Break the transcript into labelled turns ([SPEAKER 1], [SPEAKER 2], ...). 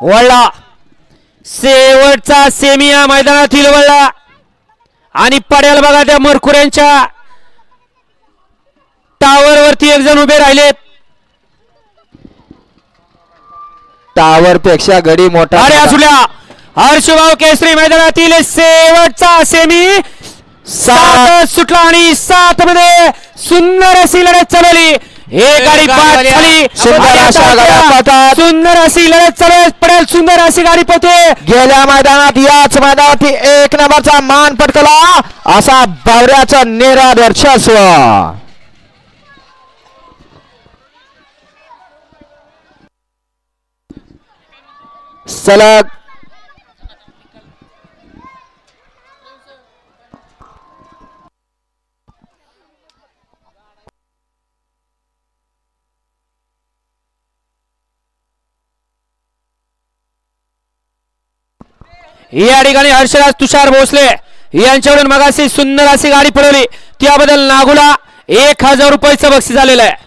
[SPEAKER 1] वळला शेवटचा सेमी या मैदानातील वळला आणि पड्याला बघा त्या मरकुऱ्यांच्या टावर वरती एक जण उभे राहिले.
[SPEAKER 2] टावर पेक्षा गडी मोठा.
[SPEAKER 1] अरे असुल्या हर्षभाऊ केसरी मैदानातील शेवटचा सेमी 7 सुटला आणि 7 मध्ये सुंदर अशी लढत चालवली. एक गाडी बाद झाली. सुंदर अशी लढत चालवत पडेल. सुंदर अशी गाडी पोहते.
[SPEAKER 2] गेल्या मैदानात याच मैदानात 1 नंबरचा मान पटकला असा बावऱ्याचा निरादर्शस्व. सलग
[SPEAKER 1] या ठिकाणी हर्षराज तुषार भोसले यांच्याकडून मगाशी सुंदर अशी गाडी पळवली त्याबद्दल नागुला 1000 रुपयाचं बक्षीस आलेलं आहे.